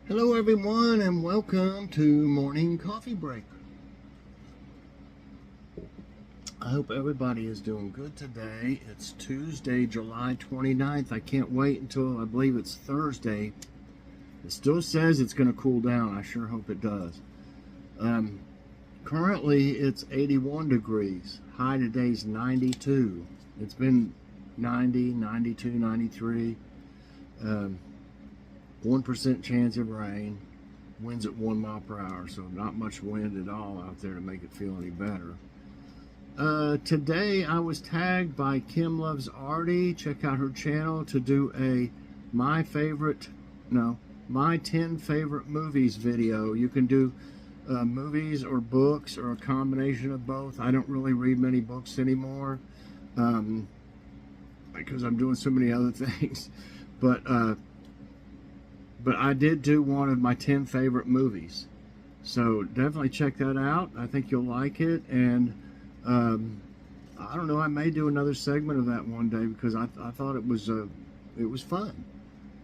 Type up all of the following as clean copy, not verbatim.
Hello everyone and welcome to Morning Coffee Break. I hope everybody is doing good today. It's Tuesday, July 29th. I can't wait until I believe it's Thursday. It still says it's going to cool down. I sure hope it does. Currently it's 81 degrees. High today's 92. It's been 90, 92, 93. 1% chance of rain. Winds at 1 mile per hour, so not much wind at all out there to make it feel any better. Today I was tagged by Kim Loves Artie. Check out her channel to do a my 10 favorite movies video. You can do movies or books or a combination of both. I don't really read many books anymore because I'm doing so many other things. But I did do one of my 10 favorite movies. So definitely check that out. I think you'll like it. And I don't know, I may do another segment of that one day because I thought it was fun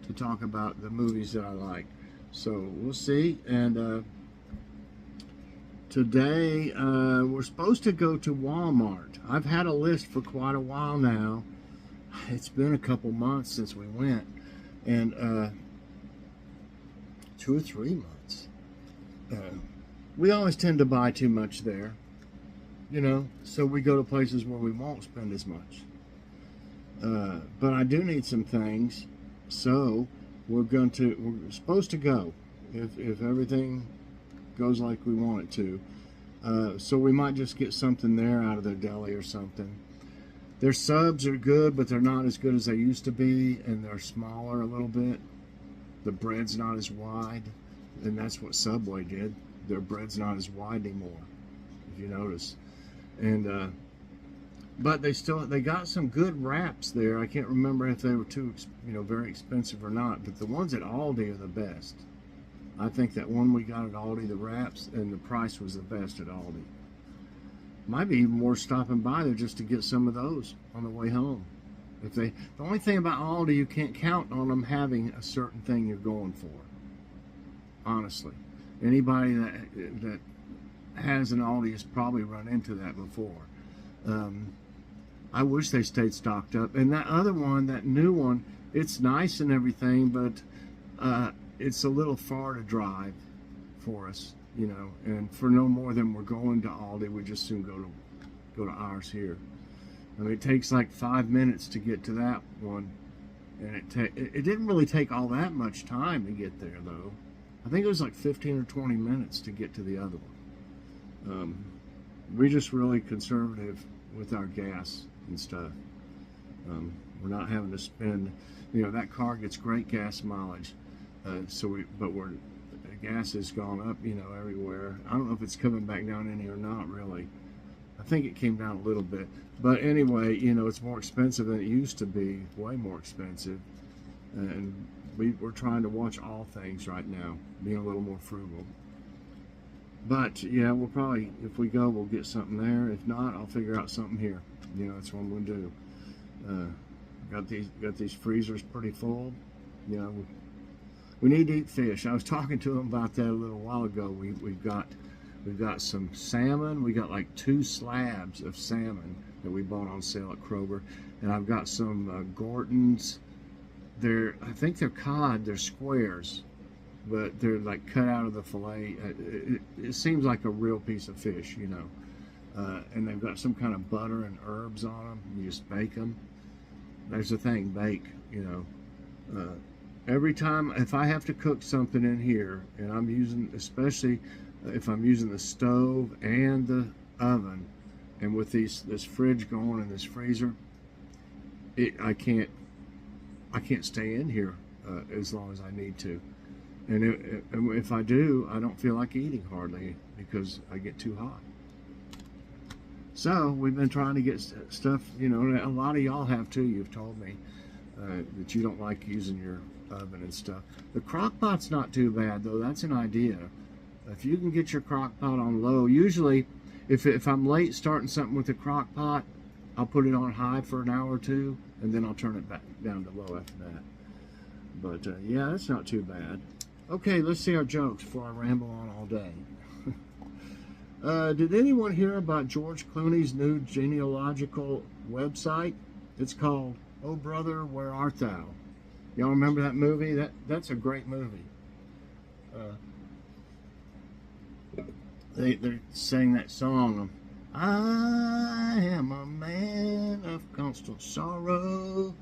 to talk about the movies that I like. So we'll see. And today we're supposed to go to Walmart. I've had a list for quite a while now. It's been a couple months since we went. And 2 or 3 months. We always tend to buy too much there, you know, so we go to places where we won't spend as much. But I do need some things, so we're supposed to go if everything goes like we want it to. So we might just get something there out of their deli or something. Their subs are good, but they're not as good as they used to be, and they're smaller a little bit. The bread's not as wide, and that's what Subway did. Their bread's not as wide anymore, if you notice. And but they got some good wraps there. I can't remember if they were very expensive or not, but the ones at Aldi are the best. I think that one we got at Aldi, the wraps, and the price was the best at Aldi. Might be even worth stopping by there just to get some of those on the way home. The only thing about Aldi, you can't count on them having a certain thing you're going for. Honestly, anybody that has an Aldi has probably run into that before. I wish they stayed stocked up. And that other one, that new one, it's nice and everything, but it's a little far to drive for us, you know. And for no more than we're going to Aldi, we just soon go to ours here. I mean, it takes like 5 minutes to get to that one, and it didn't really take all that much time to get there, though. I think it was like 15 or 20 minutes to get to the other one. We're just really conservative with our gas and stuff. We're not having to spend, you know, that car gets great gas mileage, but gas has gone up, you know, everywhere. I don't know if it's coming back down any or not, really. I think it came down a little bit. But anyway, you know, it's more expensive than it used to be, way more expensive. And we're trying to watch all things right now, being a little more frugal. But yeah, we'll probably, if we go, we'll get something there. If not, I'll figure out something here. You know, that's what I'm going to do. Got these freezers pretty full. You know, we need to eat fish. I was talking to them about that a little while ago. We've got some salmon. We got like 2 slabs of salmon that we bought on sale at Kroger, and I've got some Gortons. I think they're cod. They're squares, but they're like cut out of the fillet. It seems like a real piece of fish, you know. And they've got some kind of butter and herbs on them. You just bake them. There's the thing, bake. You know, every time if I have to cook something in here, and I'm using, especially if I'm using the stove and the oven, and with this fridge going and this freezer, I can't stay in here as long as I need to. And if I do, I don't feel like eating hardly because I get too hot. So we've been trying to get stuff, you know, a lot of y'all have too. You've told me that you don't like using your oven and stuff. The crock pot's not too bad though. That's an idea. If you can get your crock pot on low, usually if I'm late starting something with the crock pot, I'll put it on high for an hour or two, and then I'll turn it back down to low after that. But yeah, that's not too bad. Okay, let's see our jokes before I ramble on all day. Did anyone hear about George Clooney's new genealogical website? It's called Oh Brother, Where Art Thou? Y'all remember that movie? That's a great movie. They sang that song. I am a man of constant sorrow.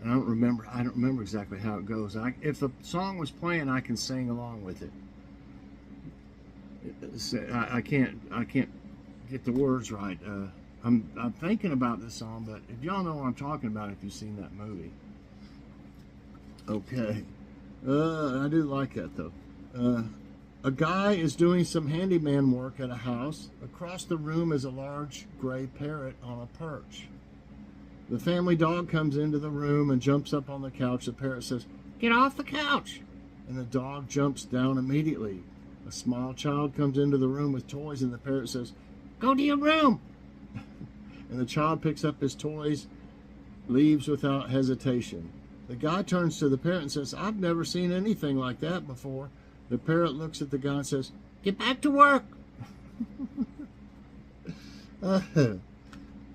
I don't remember exactly how it goes. If the song was playing, I can sing along with it. I can't get the words right. I'm thinking about this song, but if y'all know what I'm talking about, if you've seen that movie. Okay. I do like that though. A guy is doing some handyman work at a house. Across the room is a large gray parrot on a perch. The family dog comes into the room and jumps up on the couch. The parrot says, "Get off the couch!" And the dog jumps down immediately. A small child comes into the room with toys, and the parrot says, "Go to your room!" And the child picks up his toys, leaves without hesitation. The guy turns to the parrot and says, "I've never seen anything like that before." The parrot looks at the guy and says, "Get back to work!"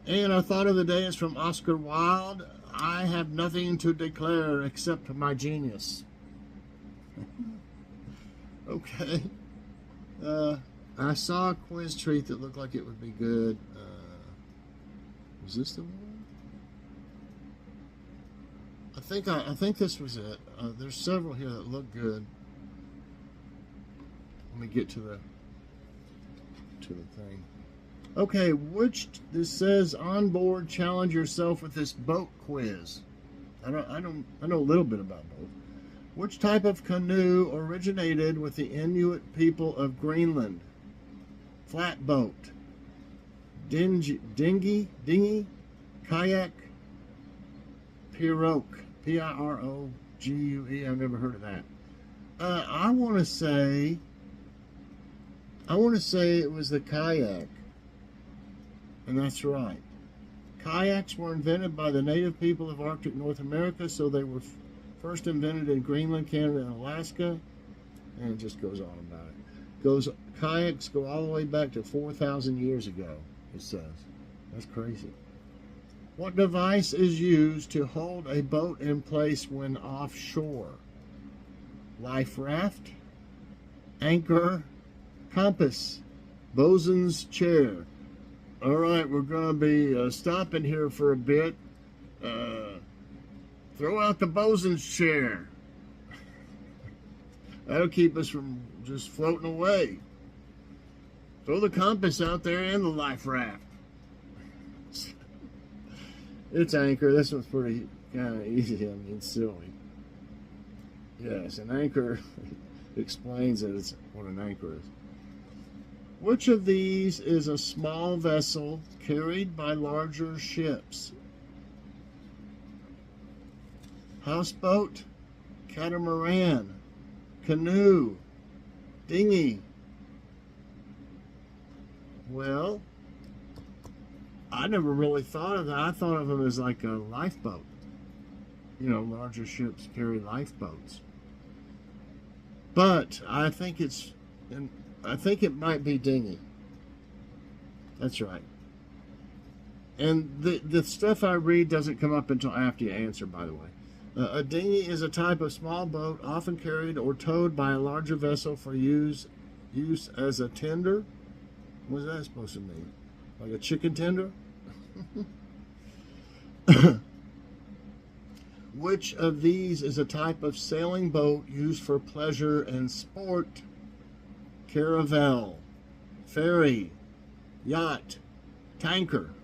And our thought of the day is from Oscar Wilde. I have nothing to declare except my genius. Okay. I saw a quiz treat that looked like it would be good. Was this the one? I think this was it. There's several here that look good. Let me get to the thing. Okay, this says on board, challenge yourself with this boat quiz. I know a little bit about boats. Which type of canoe originated with the Inuit people of Greenland? Flatboat, dinghy, kayak, pirogue, P-I-R-O-G-U-E. I've never heard of that. I want to say it was the kayak, and that's right. Kayaks were invented by the native people of Arctic North America, so they were first invented in Greenland, Canada, and Alaska, and it just goes on about it. Kayaks go all the way back to 4,000 years ago, it says. That's crazy. What device is used to hold a boat in place when offshore? Life raft, anchor, compass, bosun's chair. All right, we're going to be stopping here for a bit. Throw out the bosun's chair. That'll keep us from just floating away. Throw the compass out there and the life raft. It's anchor. This one's pretty kind of easy. I mean, silly. Yes, an anchor explains that it's what an anchor is. Which of these is a small vessel carried by larger ships? Houseboat, catamaran, canoe, dinghy. Well, I never really thought of that. I thought of them as like a lifeboat. You know, larger ships carry lifeboats. But I think it might be dinghy. That's right. And the stuff I read doesn't come up until after you answer, by the way. A dinghy is a type of small boat often carried or towed by a larger vessel for use as a tender. What is that supposed to mean? Like a chicken tender? Which of these is a type of sailing boat used for pleasure and sport? Caravel, ferry, yacht, tanker.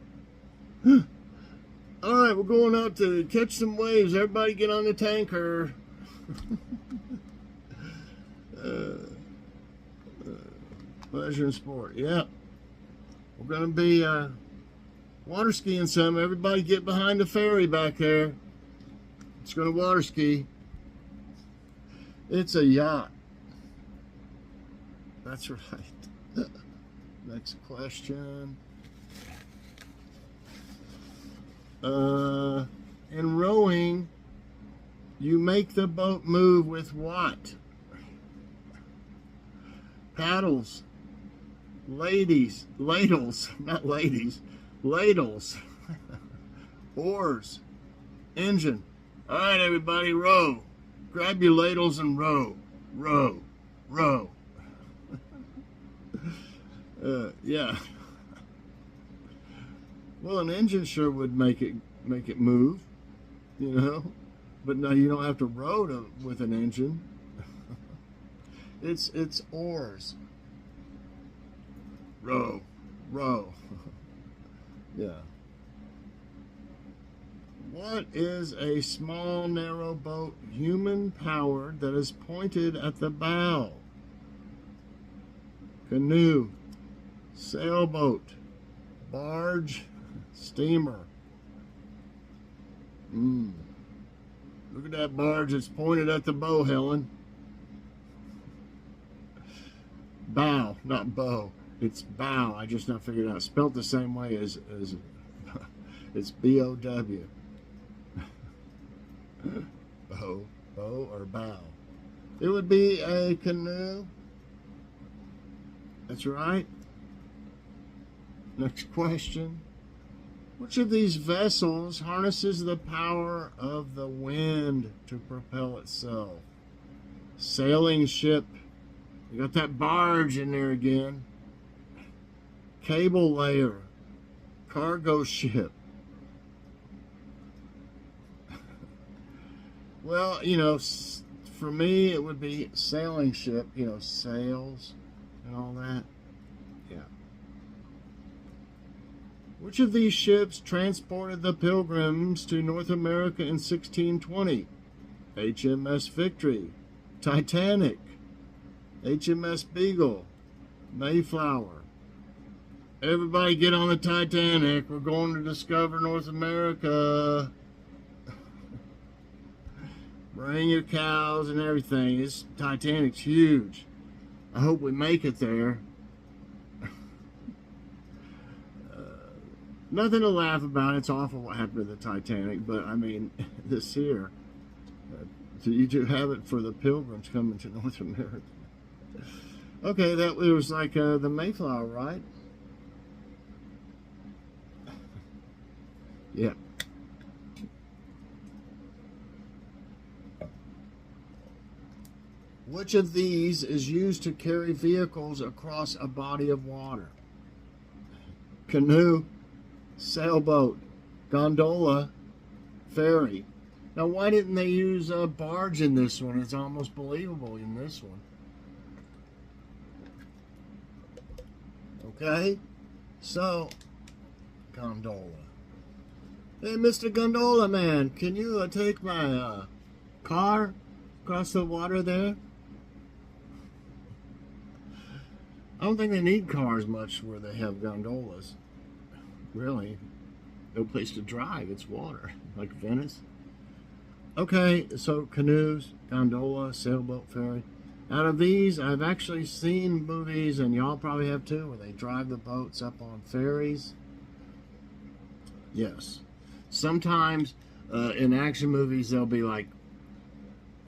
All right, we're going out to catch some waves. Everybody get on the tanker. Pleasure and sport. Yeah. We're going to be water skiing some. Everybody get behind the ferry back there. It's going to water ski. It's a yacht. That's right. Next question. In rowing, you make the boat move with what? paddles, ladies, ladles, not ladies, ladles, oars, engine. All right, everybody, row. Grab your ladles and row, row, row. Yeah. Well, an engine sure would make it move, you know. But no, you don't have to row with an engine. It's oars. Row, row. Yeah. What is a small, narrow boat, human-powered, that is pointed at the bow? Canoe, sailboat, barge, steamer. Look at that barge that's pointed at the bow, Helen. Bow, not bow. It's bow. I just not figured it out. Spelled the same way as it's B-O-W. Bow or bow. It would be a canoe. That's right. Next question. Which of these vessels harnesses the power of the wind to propel itself? Sailing ship. You got that barge in there again. Cable layer. Cargo ship. Well, you know, for me it would be sailing ship, you know, sails and all that. Yeah. Which of these ships transported the Pilgrims to North America in 1620? HMS Victory, Titanic, HMS Beagle, Mayflower. Everybody get on the Titanic. We're going to discover North America. Bring your cows and everything. This Titanic's huge. I hope we make it there. Nothing to laugh about. It's awful what happened to the Titanic, but I mean, this here, you do have it for the Pilgrims coming to North America. Okay, that was like the Mayflower, right? Yeah. Which of these is used to carry vehicles across a body of water? Canoe, sailboat, gondola, ferry. Now, why didn't they use a barge in this one? It's almost believable in this one. Okay, so, gondola. Hey, Mr. Gondola Man, can you take my car across the water there? I don't think they need cars much where they have gondolas. Really. No place to drive. It's water. Like Venice. Okay, so canoes, gondola, sailboat, ferry. Out of these, I've actually seen movies, and y'all probably have too, where they drive the boats up on ferries. Yes. Sometimes in action movies, they'll be like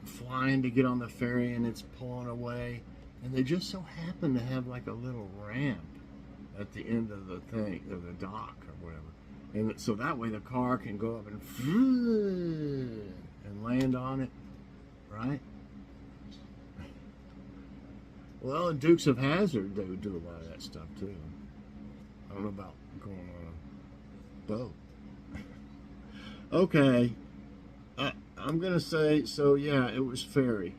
flying to get on the ferry and it's pulling away. And they just so happen to have like a little ramp at the end of the thing, or the dock or whatever. And so that way the car can go up and land on it, right? Well, in Dukes of Hazzard, they would do a lot of that stuff too. I don't know about going on a boat. Okay. I'm going to say, so yeah, it was ferry.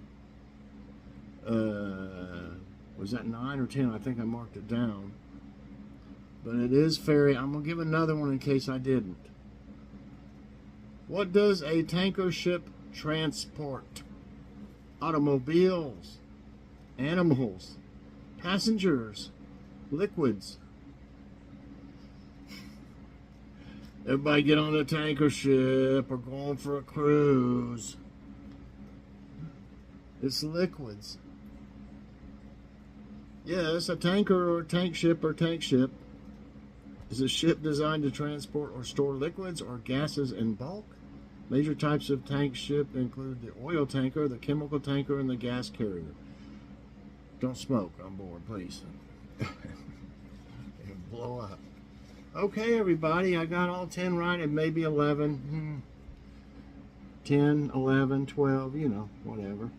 Was that 9 or 10? I think I marked it down. But it is ferry. I'm going to give another one in case I didn't. What does a tanker ship transport? Automobiles, animals, passengers, liquids. Everybody get on the tanker ship. We're going for a cruise. It's liquids. Yes, a tanker or tank ship is a ship designed to transport or store liquids or gases in bulk. Major types of tank ship include the oil tanker, the chemical tanker, and the gas carrier. Don't smoke on board, please. It'll blow up. Okay, everybody, I got all 10 right, and maybe 11. 10, 11, 12, you know, whatever.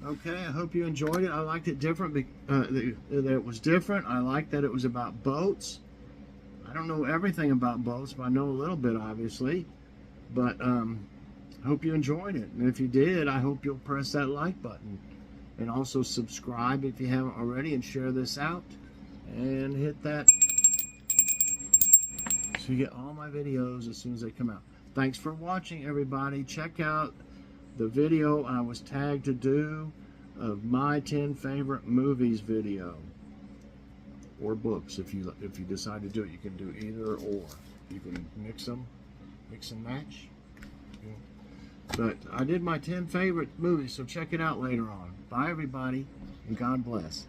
Okay, I hope you enjoyed it. I liked it different, that it was different. I liked that it was about boats. I don't know everything about boats, but I know a little bit, obviously. But I hope you enjoyed it. And if you did, I hope you'll press that like button. And also subscribe if you haven't already, and share this out. And hit that so you get all my videos as soon as they come out. Thanks for watching, everybody. Check out the video I was tagged to do of my 10 favorite movies video, or books. If you decide to do it, you can do either or. You can mix and match. But I did my 10 favorite movies, so check it out later on. Bye, everybody, and God bless.